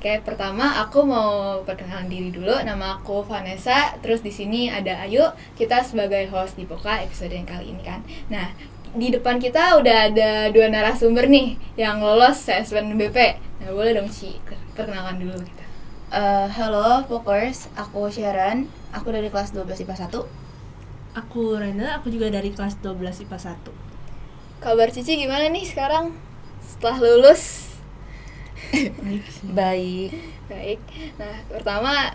Oke, pertama aku mau perkenalan diri dulu. Nama aku Vanessa. Terus di sini ada Ayu. Kita sebagai host di Poka episode yang kali ini kan. Nah, di depan kita udah ada 2 narasumber nih yang lolos SNBP. Nah, boleh dong Ci, perkenalan dulu kita. Halo Pokers, aku Sharon. Aku dari kelas 12 IPA 1. Aku Rena, aku juga dari kelas 12 IPA 1. Kabar Cici gimana nih sekarang setelah lulus? Baik. Baik. Nah, pertama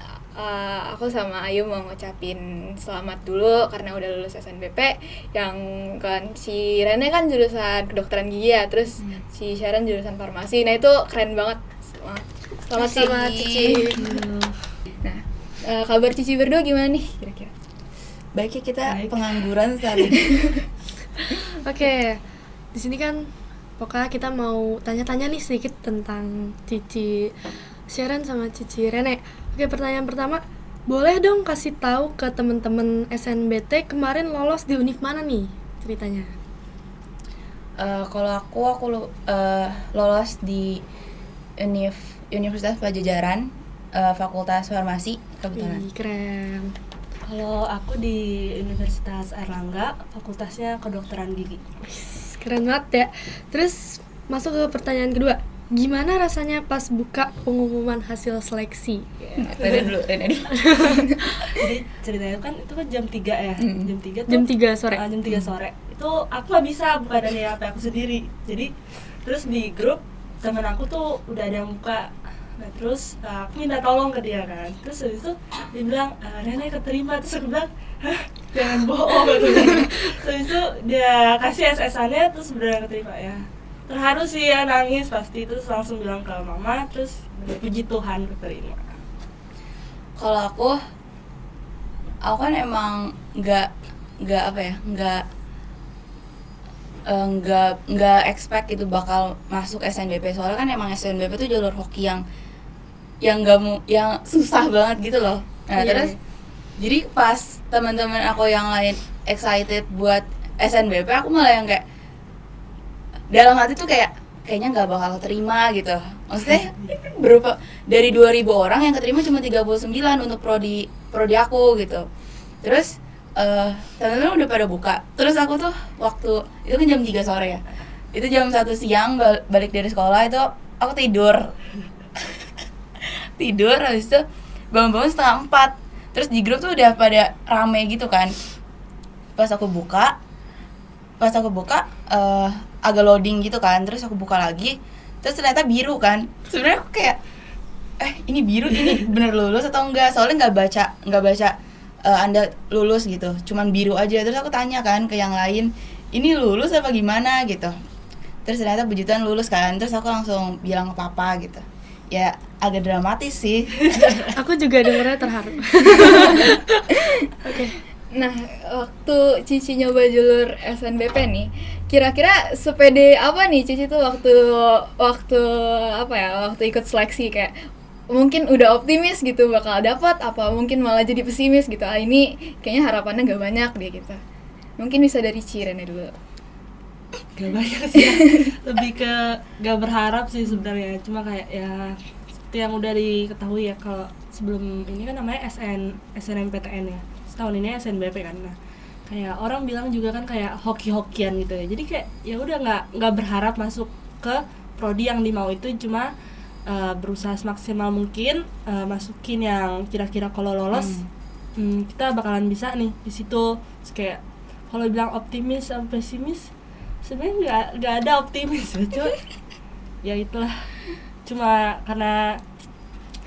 aku sama Ayu mau ngucapin selamat dulu karena udah lulus SNBP. Yang kan si Rene kan jurusan kedokteran gigi ya, terus si Sharon jurusan farmasi. Nah, itu keren banget. Selamat Cici. Nah, kabar Cici berdua gimana nih kira-kira? Baik ya, kita Baik. pengangguran saat ini. Oke, di sini kan pokoknya kita mau tanya-tanya nih sedikit tentang Cici Sharon sama Cici Rene. Oke, pertanyaan pertama, boleh dong kasih tahu ke teman-teman SNBT kemarin lolos di univ mana nih ceritanya? Kalau aku lolos di Universitas Pajajaran, Fakultas Farmasi kebetulan. Wih, keren. Kalau aku di Universitas Airlangga, fakultasnya kedokteran gigi. Keren banget ya. Terus masuk ke pertanyaan kedua. Gimana rasanya pas buka pengumuman hasil seleksi? Rene dulu. Jadi ceritanya kan itu kan jam 3 ya. Jam 3 tuh Jam 3 sore. jam 3 sore. Itu aku gak bisa buka dari HP aku sendiri. Jadi terus di grup temen aku tuh udah ada yang buka. Nah terus aku minta tolong ke dia kan. Terus habis itu dia bilang, Rene keterima. Terus aku bilang, hah? Jangan bohong gitu. Terus habis itu dia kasih SS-annya, terus beneran keterima ya. Terharu sih ya, nangis pasti. Terus langsung bilang ke mama, terus puji Tuhan keterima. Kalau aku kan emang nggak expect itu bakal masuk SNBP, soalnya kan emang SNBP tuh jalur hoki yang susah banget gitu loh. Nah, Iya. terus jadi pas teman-teman aku yang lain excited buat SNBP, aku malah yang kayak dalam hati tuh kayaknya nggak bakal terima gitu. Maksudnya berupa dari 2000 orang yang keterima cuma 39 untuk prodi aku gitu. Terus teman-teman udah pada buka. Terus aku tuh waktu itu kan jam 3 sore ya. Itu jam 1 siang balik dari sekolah itu aku tidur. Tidur habis itu bangun-bangun setengah 4. Terus di grup tuh udah pada rame gitu kan. Pas aku buka agak loading gitu kan. Terus aku buka lagi, terus ternyata biru kan. Sebenarnya aku kayak ini biru, ini bener lulus atau enggak? Soalnya nggak baca Anda lulus gitu, cuman biru aja. Terus aku tanya kan ke yang lain, ini lulus apa gimana gitu. Terus ternyata bejutan lulus kan. Terus aku langsung bilang ke papa gitu. Ya agak dramatis sih. Aku juga dengernya terharu. Oke. Nah, waktu Cici nyoba jalur SNBP nih, kira-kira sepede apa nih Cici tuh waktu ikut seleksi, kayak mungkin udah optimis gitu bakal dapat, apa mungkin malah jadi pesimis gitu. Ini kayaknya harapannya gak banyak deh gitu. Mungkin bisa dari Cirene dulu. Gak banyak sih ya. Lebih ke gak berharap sih sebenarnya, cuma kayak ya seperti yang udah diketahui ya, kalau sebelum ini kan namanya SNMPTN ya, setahun ini SNBP kan. Nah kayak orang bilang juga kan kayak hoki-hokian gitu ya, jadi kayak ya udah nggak berharap masuk ke prodi yang dimau itu, cuma berusaha semaksimal mungkin masukin yang kira-kira kalau lolos kita bakalan bisa nih di situ. Terus kayak kalau bilang optimis atau pesimis, sebenarnya nggak ada optimis ya, cuma ya itulah, cuma karena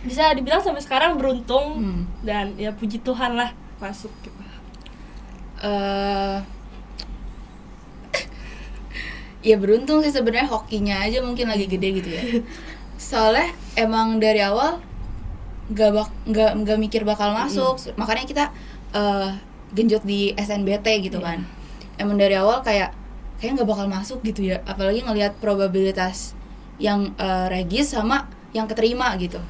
bisa dibilang sampai sekarang beruntung dan ya puji Tuhan lah masuk gitu. Ya beruntung sih sebenarnya, hokinya aja mungkin lagi gede gitu ya. Soalnya emang dari awal nggak mikir bakal masuk, makanya kita genjot di SNBT gitu kan. Emang dari awal kayaknya nggak bakal masuk gitu ya, apalagi ngelihat probabilitas yang regis sama yang keterima gitu.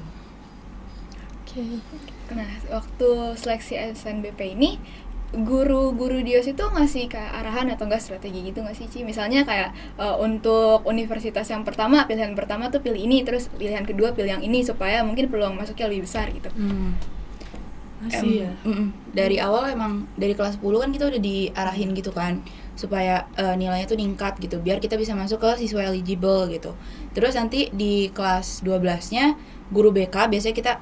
Oke. Nah, waktu seleksi SNBP ini guru-guru di OSIS itu ngasih kayak arahan atau enggak strategi gitu nggak sih, Ci? Misalnya kayak untuk universitas yang pertama, pilihan pertama tuh pilih ini, terus pilihan kedua pilih yang ini supaya mungkin peluang masuknya lebih besar gitu. Masih ya. Dari awal emang dari kelas 10 kan kita udah diarahin gitu kan supaya nilainya tuh ningkat gitu biar kita bisa masuk ke siswa eligible gitu. Terus nanti di kelas 12-nya guru BK biasanya kita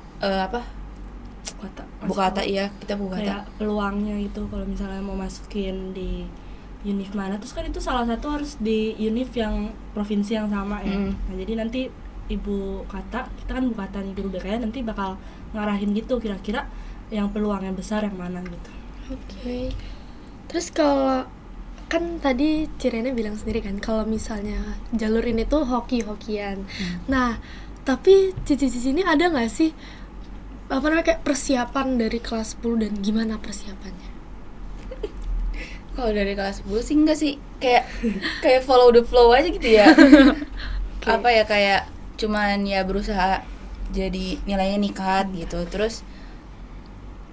buka data, iya kita buka data. Kayak peluangnya itu kalau misalnya mau masukin di univ mana, terus kan itu salah satu harus di univ yang provinsi yang sama ya. Nah jadi nanti Ibu Kata, kita kan Bu Kata nih guru BK nanti bakal ngarahin gitu kira-kira yang peluangnya besar yang mana gitu. Oke. Terus kalau kan tadi Cirene bilang sendiri kan kalau misalnya jalur ini tuh hoki-hokian. Nah, tapi Cici ini ada nggak sih apa namanya kayak persiapan dari kelas 10 dan gimana persiapannya? Kalau dari kelas 10 sih enggak sih, kayak follow the flow aja gitu ya. Apa ya, kayak cuman ya berusaha jadi nilainya ningkat gitu. Terus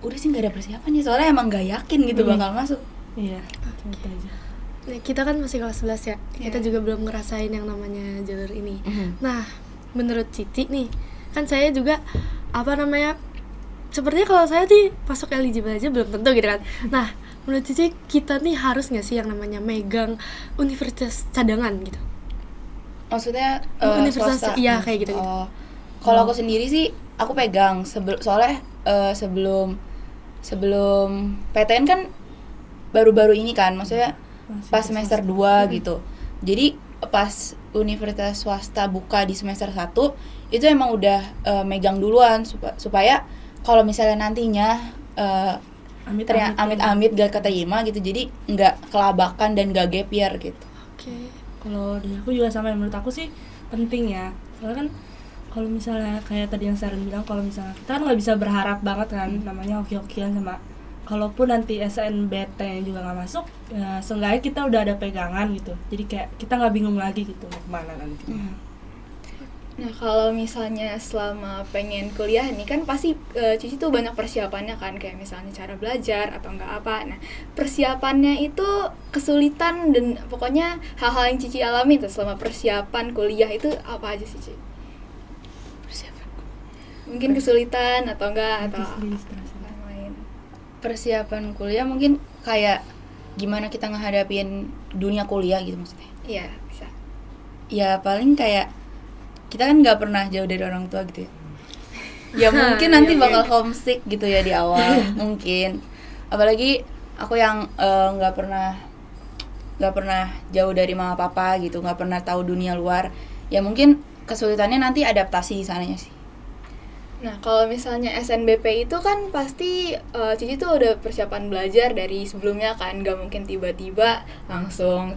udah sih nggak ada persiapan ya, soalnya emang nggak yakin gitu bakal masuk. Iya, gitu aja. Nah, kita kan masih kelas 11 ya. Kita juga belum ngerasain yang namanya jalur ini. Nah, menurut Cici nih, kan saya juga sepertinya kalau saya sih masuk eligible aja belum tentu gitu kan. Nah, menurut Cici kita nih harus nggak sih yang namanya megang universitas cadangan gitu? Maksudnya Universitas, swasta. iya kayak gitu. Kalau aku sendiri sih aku pegang soalnya sebelum PTN kan baru-baru ini kan, maksudnya pas semester 2 gitu. Jadi pas universitas swasta buka di semester 1 itu emang udah megang duluan supaya kalau misalnya nantinya amit-amit gak keterima gitu, jadi nggak kelabakan dan gak gap year gitu. Oke. Kalau dari aku juga sama, menurut aku sih penting ya, soalnya kan kalau misalnya kayak tadi yang Sharon bilang, kalau misalnya kita kan nggak bisa berharap banget kan namanya hoki-hokian, sama kalaupun nanti SNBT juga nggak masuk ya seenggaknya kita udah ada pegangan gitu, jadi kayak kita nggak bingung lagi gitu mau kemana nanti. Nah, kalau misalnya selama pengen kuliah nih kan pasti Cici tuh banyak persiapannya kan, kayak misalnya cara belajar atau enggak apa. Nah, persiapannya itu kesulitan dan pokoknya hal-hal yang Cici alami tuh selama persiapan kuliah itu apa aja sih, Cici? Persiapan. Mungkin kesulitan atau enggak atau apa lain. Persiapan kuliah mungkin kayak gimana kita ngehadapin dunia kuliah gitu maksudnya. Iya, bisa. Ya paling kayak kita kan nggak pernah jauh dari orang tua gitu ya. Ya mungkin nanti bakal homesick gitu ya di awal mungkin. Apalagi aku yang nggak pernah jauh dari mama papa gitu, nggak pernah tahu dunia luar. Ya mungkin kesulitannya nanti adaptasi di sananya sih. Nah, kalau misalnya SNBP itu kan pasti Cici tuh udah persiapan belajar dari sebelumnya kan, gak mungkin tiba-tiba langsung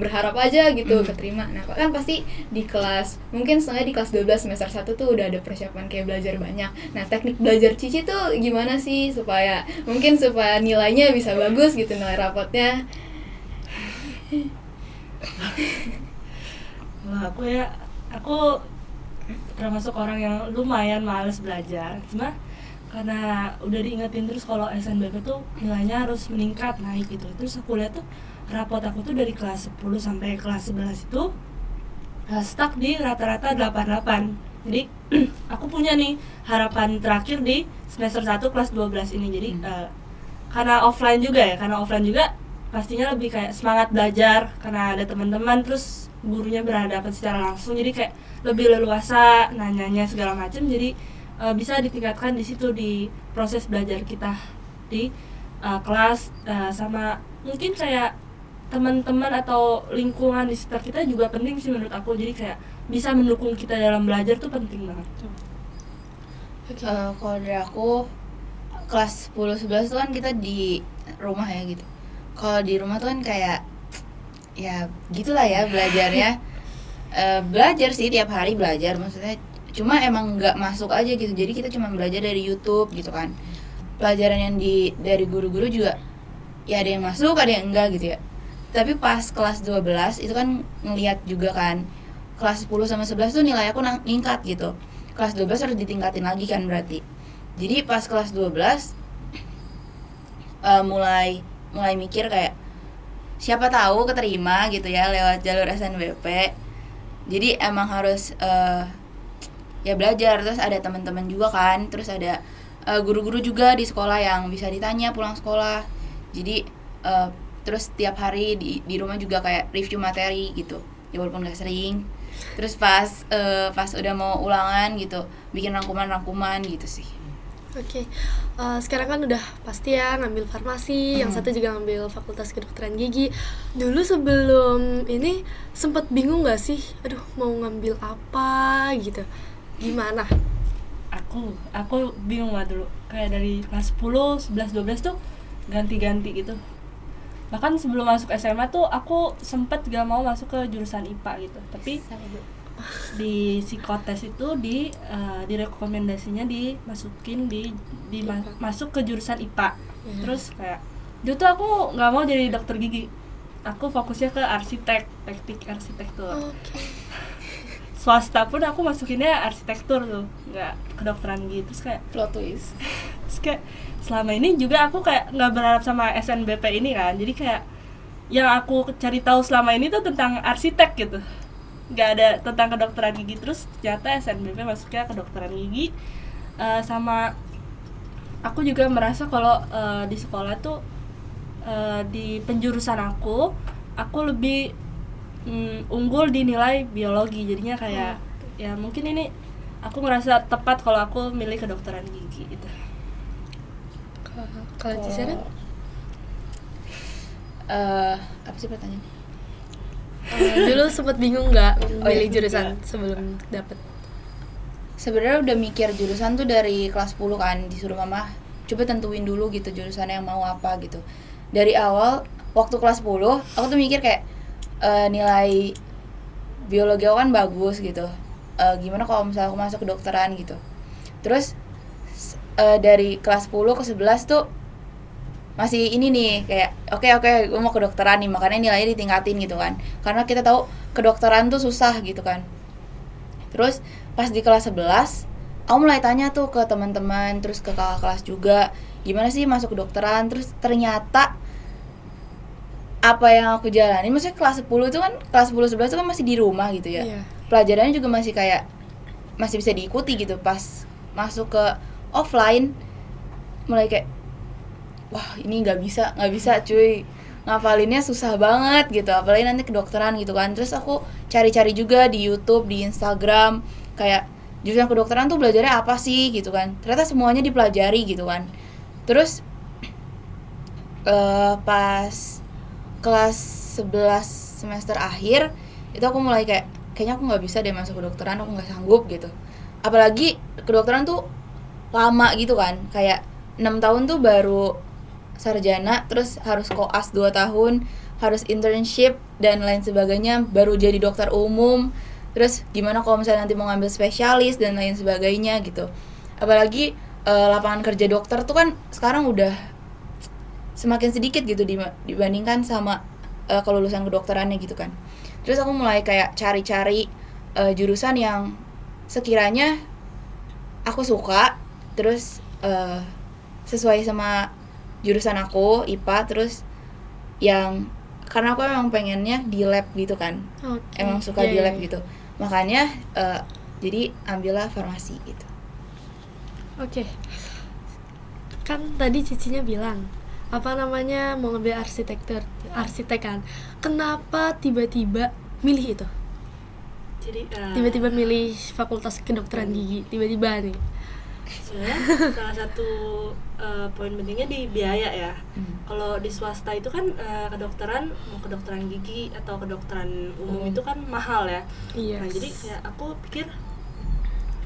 berharap aja gitu keterima. Nah, kan pasti di kelas, mungkin setengah di kelas 12 semester 1 tuh udah ada persiapan kayak belajar banyak. Nah, teknik belajar Cici tuh gimana sih supaya nilainya bisa bagus gitu, nilai rapotnya? Wah, aku termasuk orang yang lumayan males belajar, cuma karena udah diingetin terus kalau SNBP tuh nilainya harus meningkat, naik gitu. Terus aku lihat tuh rapot aku tuh dari kelas 10 sampai kelas 11 itu stuck di rata-rata 88. Jadi aku punya nih harapan terakhir di semester 1 kelas 12 ini. Jadi karena offline juga pastinya lebih kayak semangat belajar karena ada teman-teman, terus gurunya berhadapan secara langsung, jadi kayak lebih leluasa nanyanya segala macam. Jadi bisa ditingkatkan di situ di proses belajar kita di kelas, sama mungkin kayak teman-teman atau lingkungan di sekitar kita juga penting sih menurut aku. Jadi kayak bisa mendukung kita dalam belajar tuh penting banget. Kalau dari aku kelas 10-11 tuh kan kita di rumah ya gitu. Kalau di rumah tuh kan kayak ya gitulah ya belajarnya. Belajar sih tiap hari belajar, maksudnya cuma emang nggak masuk aja gitu. Jadi kita cuma belajar dari YouTube gitu kan. Pelajaran yang dari guru-guru juga ya ada yang masuk ada yang enggak gitu ya. Tapi pas kelas 12 itu kan ngelihat juga kan, kelas 10 sama 11 tuh nilai aku ningkat gitu. Kelas 12 harus ditingkatin lagi kan berarti. Jadi pas kelas 12 mulai mikir kayak siapa tahu keterima gitu ya lewat jalur SNBP. Jadi emang harus ya belajar, terus ada teman-teman juga kan, terus ada guru-guru juga di sekolah yang bisa ditanya pulang sekolah. Jadi terus tiap hari di rumah juga kayak review materi gitu ya, walaupun gak sering. Terus pas udah mau ulangan gitu bikin rangkuman gitu sih. Oke, sekarang kan udah pasti ya ngambil farmasi, yang satu juga ngambil fakultas kedokteran gigi. Dulu sebelum ini sempet bingung gak sih, aduh mau ngambil apa gitu, gimana? Aku bingung lah dulu, kayak dari kelas 10, 11, 12 tuh ganti-ganti gitu. Bahkan sebelum masuk SMA tuh aku sempet gak mau masuk ke jurusan IPA gitu, tapi di psikotes itu direkomendasinya dimasukin masuk ke jurusan IPA. Terus kayak dulu tuh aku nggak mau jadi dokter gigi, aku fokusnya ke teknik arsitektur. Swasta pun aku masukinnya arsitektur tuh, nggak kedokteran gigi. Terus kayak Plot twist. terus kayak selama ini juga aku kayak nggak berharap sama SNBP ini kan, jadi kayak yang aku cari tahu selama ini tuh tentang arsitek gitu, nggak ada tentang kedokteran gigi. Terus ternyata SNBP masuknya kedokteran gigi. Sama aku juga merasa kalau di sekolah tuh di penjurusan aku lebih unggul di nilai biologi, jadinya kayak ya mungkin ini aku ngerasa tepat kalau aku milih kedokteran gigi gitu. Kalau Ciseren? Apa sih pertanyaannya? Dulu sempet bingung nggak milih iya, jurusan sebelum dapet? Sebenarnya udah mikir jurusan tuh dari kelas 10 kan, disuruh mama coba tentuin dulu gitu jurusan yang mau apa gitu. Dari awal waktu kelas 10 aku tuh mikir kayak nilai biologi aku kan bagus gitu, gimana kalau misalnya aku masuk kedokteran gitu. Terus dari kelas 10 ke 11 tuh masih ini nih kayak oke gue mau kedokteran nih, makanya nilainya ditingkatin gitu kan, karena kita tahu kedokteran tuh susah gitu kan. Terus pas di kelas 11 aku mulai tanya tuh ke teman-teman, terus ke kakak kelas juga, gimana sih masuk kedokteran. Terus ternyata apa yang aku jalani, maksudnya kelas 10 itu kan, kelas 10 11 itu kan masih di rumah gitu ya. Pelajarannya juga masih kayak masih bisa diikuti gitu. Pas masuk ke offline mulai kayak wah ini nggak bisa cuy, ngafalinnya susah banget gitu, apalagi nanti kedokteran gitu kan. Terus aku cari-cari juga di YouTube, di Instagram, kayak jurusan kedokteran tuh belajarnya apa sih gitu kan. Ternyata semuanya dipelajari gitu kan. Terus pas kelas 11 semester akhir itu aku mulai kayaknya aku nggak bisa deh masuk kedokteran, aku nggak sanggup gitu. Apalagi kedokteran tuh lama gitu kan, kayak 6 tahun tuh baru sarjana, terus harus koas 2 tahun, harus internship dan lain sebagainya, baru jadi dokter umum. Terus gimana kalau misalnya nanti mau ngambil spesialis dan lain sebagainya gitu. Apalagi lapangan kerja dokter tuh kan sekarang udah semakin sedikit gitu dibandingkan sama kelulusan kedokterannya gitu kan. Terus aku mulai kayak cari-cari jurusan yang sekiranya aku suka, terus sesuai sama jurusan aku IPA, terus yang karena aku emang pengennya di lab gitu kan. Emang suka di lab gitu, makanya jadi ambillah farmasi gitu. Kan tadi cicinya bilang apa namanya mau ngambil arsitek kan, kenapa tiba-tiba milih itu? Jadi Tiba-tiba milih fakultas kedokteran gigi, tiba-tiba nih. sebenarnya salah satu poin pentingnya di biaya ya. Kalau di swasta itu kan kedokteran, mau kedokteran gigi atau kedokteran umum itu kan mahal ya. Nah jadi kayak aku pikir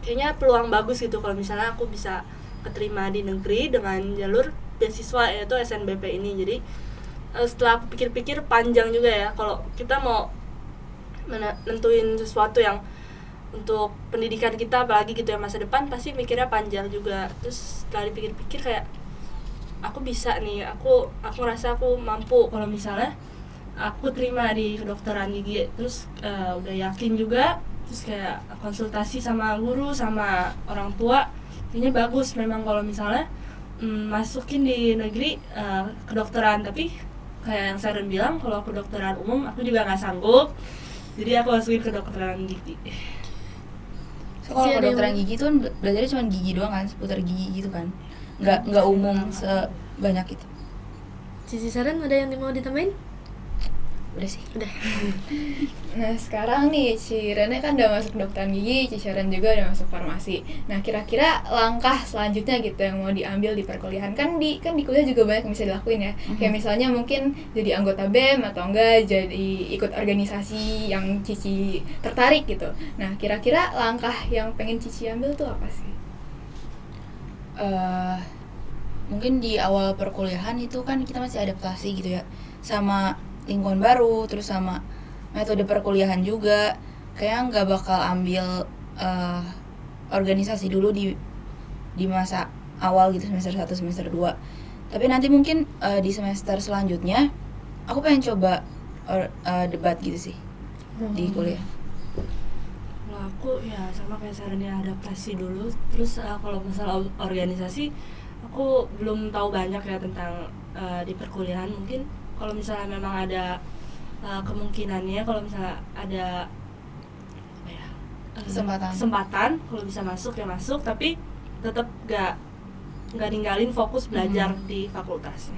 kayaknya peluang bagus gitu kalau misalnya aku bisa keterima di negeri dengan jalur beasiswa yaitu SNBP ini. Jadi setelah aku pikir-pikir panjang juga ya, kalau kita mau nentuin sesuatu yang untuk pendidikan kita apalagi gitu ya masa depan, pasti mikirnya panjang juga. Terus setelah dipikir-pikir kayak aku bisa nih, aku ngerasa aku mampu kalau misalnya aku terima di kedokteran gigi. Terus udah yakin juga, terus kayak konsultasi sama guru sama orang tua, kayaknya bagus memang kalau misalnya masukin di negeri kedokteran, tapi kayak yang Sharon bilang kalau kedokteran umum aku juga nggak sanggup, jadi aku masukin kedokteran gigi. So, kalau Iya, ada kedokteran yang- gigi tuh kan belajarnya cuma gigi doang kan, seputar gigi gitu kan, nggak umum sebanyak itu. Cici Sharon ada yang mau ditambahin? Udah sih. Udah. Nah sekarang nih si Rene kan udah masuk kedokteran gigi, si Sharon juga udah masuk farmasi. Nah kira-kira langkah selanjutnya gitu yang mau diambil di perkuliahan, kan di kuliah juga banyak yang bisa dilakuin ya. Kayak misalnya mungkin jadi anggota BEM atau enggak jadi ikut organisasi yang Cici tertarik gitu. Nah kira-kira langkah yang pengen Cici ambil tuh apa sih? Mungkin di awal perkuliahan itu kan kita masih adaptasi gitu ya, sama lingkungan baru, terus sama metode perkuliahan juga. Kayaknya nggak bakal ambil organisasi dulu di masa awal gitu, semester 1, semester 2. Tapi nanti mungkin di semester selanjutnya aku pengen coba debat gitu sih di kuliah. Kalau aku ya sama kayak sarannya, adaptasi dulu. Terus kalau masalah organisasi aku belum tahu banyak ya tentang di perkuliahan. Mungkin kalau misalnya memang ada kemungkinannya, kalau misalnya ada apa ya, kesempatan kalau bisa masuk ya masuk, tapi tetap nggak ninggalin fokus belajar di fakultasnya.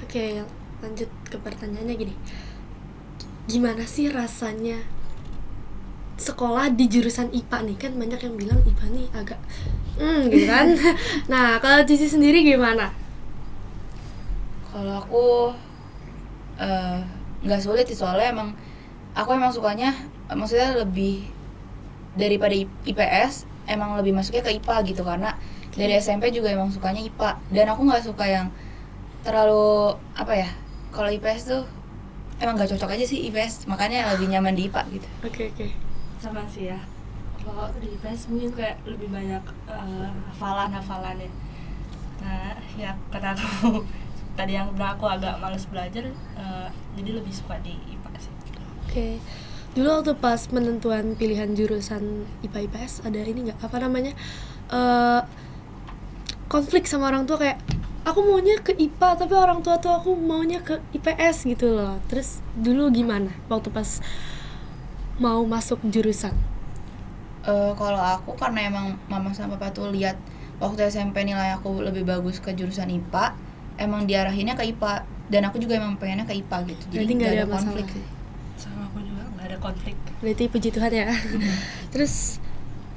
Oke, lanjut ke pertanyaannya gini. Gimana sih rasanya sekolah di jurusan IPA nih? Kan banyak yang bilang IPA nih agak gitu kan. Nah, kalau Cici sendiri gimana? Kalau aku nggak sulit sih, soalnya aku emang sukanya, maksudnya lebih daripada IPS, emang lebih masuknya ke IPA gitu, karena dari SMP juga emang sukanya IPA, dan aku nggak suka yang terlalu apa ya, kalau IPS tuh emang nggak cocok aja sih IPS, makanya lebih nyaman di IPA gitu. Oke. Sama sih ya, kalau di IPS mungkin kayak lebih banyak hafalan-hafalannya. Nah ya karena aku tadi yang bilang aku agak males belajar, jadi lebih suka di IPA sih. Oke. Dulu waktu pas penentuan pilihan jurusan IPA IPS ada ini nggak, apa namanya, konflik sama orang tua, kayak aku maunya ke IPA tapi orang tua tuh aku maunya ke IPS gitu loh. Terus dulu gimana waktu pas mau masuk jurusan? Kalau aku karena emang mama sama papa tuh lihat waktu SMP nilai aku lebih bagus ke jurusan IPA, emang diarahinnya ke IPA, dan aku juga emang pengennya ke IPA gitu. Jadi Berarti nggak nggak ada ada konflik masalah. sih. Sama aku juga nggak ada konflik. Berarti puji Tuhan ya. Terus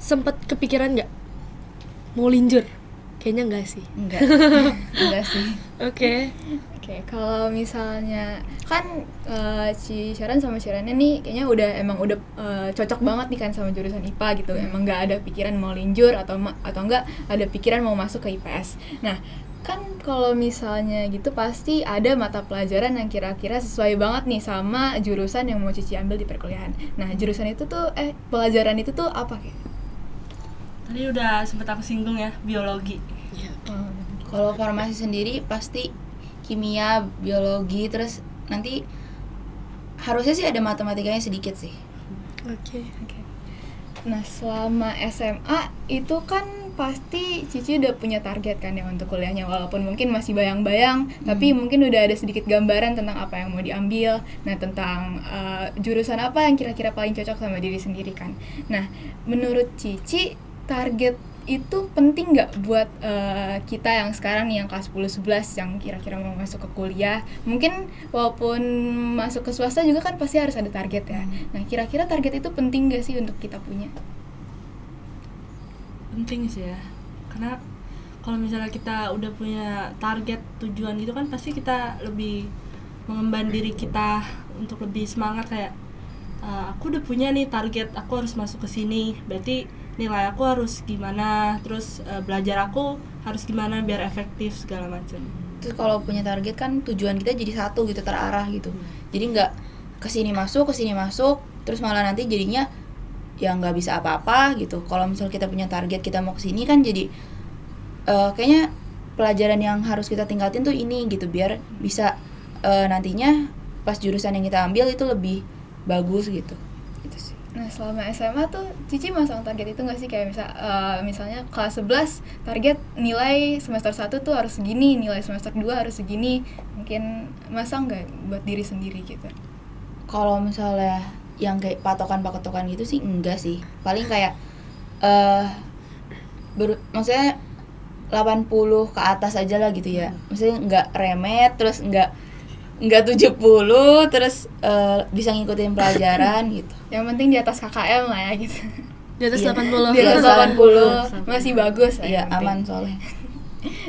sempet kepikiran nggak mau linjur? Kayaknya enggak sih. Enggak sih. Oke. Oke, kalau misalnya kan si Sharon sama si Rene nih kayaknya udah cocok banget nih kan sama jurusan IPA gitu. Emang nggak ada pikiran mau linjur atau enggak ada pikiran mau masuk ke IPS. Nah, kan kalau misalnya gitu pasti ada mata pelajaran yang kira-kira sesuai banget nih sama jurusan yang mau Cici ambil di perkuliahan. Nah, jurusan itu tuh pelajaran itu tuh apa kayak? Tadi udah sempet aku singgung ya, biologi. Kalau farmasi sendiri pasti kimia, biologi, terus nanti harusnya sih ada matematikanya sedikit sih. Oke. Nah, selama SMA itu kan pasti Cici udah punya target kan ya untuk kuliahnya, walaupun mungkin masih bayang-bayang, tapi mungkin udah ada sedikit gambaran tentang apa yang mau diambil. Nah, tentang jurusan apa yang kira-kira paling cocok sama diri sendiri kan. Nah, menurut Cici target itu penting nggak buat kita yang sekarang nih yang kelas 10-11 yang kira-kira mau masuk ke kuliah? Mungkin walaupun masuk ke swasta juga kan pasti harus ada target ya. Nah, kira-kira target itu penting nggak sih untuk kita punya? Penting sih ya, karena kalau misalnya kita udah punya target, tujuan gitu kan pasti kita lebih mengemban diri kita untuk lebih semangat, kayak aku udah punya nih target, aku harus masuk ke sini, berarti nilai aku harus gimana, terus belajar aku harus gimana biar efektif segala macam. Terus kalau punya target kan tujuan kita jadi satu gitu, terarah gitu. Jadi nggak kesini masuk, terus malah nanti jadinya ya nggak bisa apa-apa gitu. Kalau misal kita punya target, kita mau kesini kan jadi kayaknya pelajaran yang harus kita tingkatin tuh ini gitu, biar bisa nantinya pas jurusan yang kita ambil itu lebih bagus gitu. Gitu sih. Nah, selama SMA tuh Cici masang target itu nggak sih? Kayak misalnya kelas 11 target nilai semester 1 tuh harus segini, nilai semester 2 harus segini. Mungkin masang nggak buat diri sendiri gitu? Kalau misalnya yang kayak patokan gitu sih enggak sih. Paling kayak maksudnya 80 ke atas aja lah gitu ya. Maksudnya nggak remet, terus nggak 70, terus bisa ngikutin pelajaran gitu. Yang penting di atas KKM lah ya gitu. Di atas Iya. 80. Di atas Iya. 80 masih bagus lah. Iya, yang penting. aman soalnya.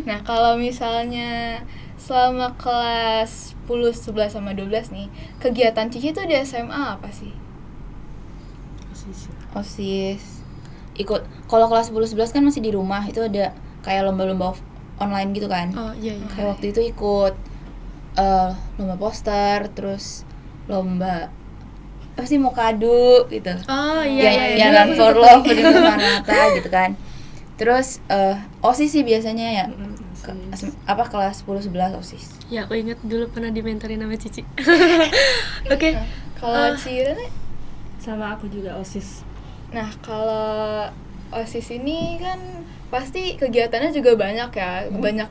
Nah, kalau misalnya selama kelas 10, 11 sama 12 nih, kegiatan Cici tuh di SMA apa sih? OSIS. Ikut kalau kelas 10 11 kan masih di rumah, itu ada kayak lomba-lomba online gitu kan. Oh iya iya. Kayak waktu itu ikut lomba poster, terus lomba apa sih Mokadu gitu. Oh iya iya. Yang Dulu Run aku for ikut. Love di Manata gitu kan. Terus OSIS sih biasanya ya. Apa kelas 10 11 OSIS. Ya aku inget dulu pernah dimentorin sama Cici. Oke. Kalau Cirene? Sama aku juga OSIS. Nah, kalau OSIS ini kan pasti kegiatannya juga banyak ya, banyak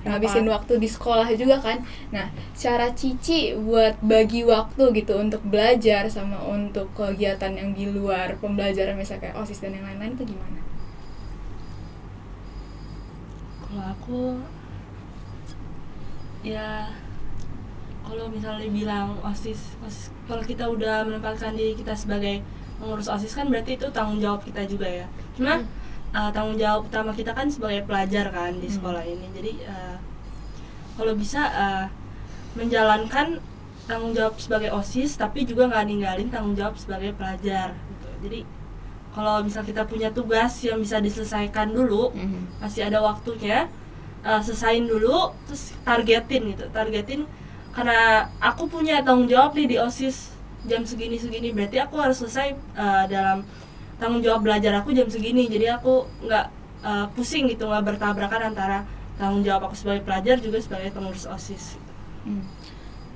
ngabisin waktu di sekolah juga kan. Nah, cara Cici buat bagi waktu gitu untuk belajar sama untuk kegiatan yang di luar pembelajaran misalnya kayak OSIS dan yang lain-lain itu gimana? Kalau aku ya kalau misalnya bilang OSIS kalau kita udah menempatkan diri kita sebagai pengurus OSIS kan berarti itu tanggung jawab kita juga ya. Cuma tanggung jawab utama kita kan sebagai pelajar kan di sekolah ini. Jadi kalau bisa menjalankan tanggung jawab sebagai OSIS tapi juga nggak ninggalin tanggung jawab sebagai pelajar gitu. Jadi kalau misal kita punya tugas yang bisa diselesaikan dulu, masih ada waktunya, selesain dulu, terus targetin karena aku punya tanggung jawab nih di OSIS jam segini berarti aku harus selesai dalam tanggung jawab belajar aku jam segini, jadi aku nggak pusing gitu, nggak bertabrakan antara tanggung jawab aku sebagai pelajar juga sebagai pengurus OSIS.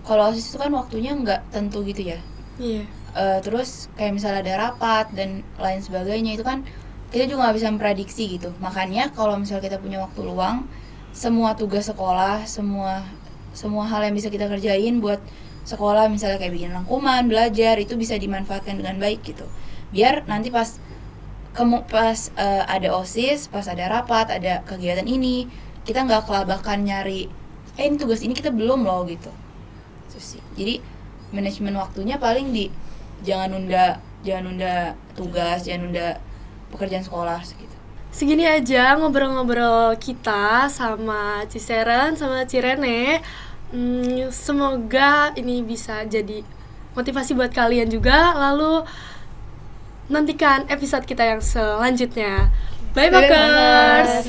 Kalau OSIS itu kan waktunya nggak tentu gitu ya. Iya. Terus kayak misalnya ada rapat dan lain sebagainya, itu kan kita juga nggak bisa memprediksi gitu. Makanya kalau misalnya kita punya waktu luang, semua tugas sekolah, semua hal yang bisa kita kerjain buat sekolah, misalnya kayak bikin rangkuman, belajar, itu bisa dimanfaatkan dengan baik gitu. Biar nanti pas ada OSIS, pas ada rapat, ada kegiatan ini, kita nggak kelabakan nyari ini tugas ini kita belum loh gitu. Itu sih. Jadi manajemen waktunya paling jangan nunda tugas, jangan nunda pekerjaan sekolah gitu. Segini aja ngobrol-ngobrol kita sama Ciseren sama Cirene. Semoga ini bisa jadi motivasi buat kalian juga. Lalu nantikan episode kita yang selanjutnya. Bye, Bakers!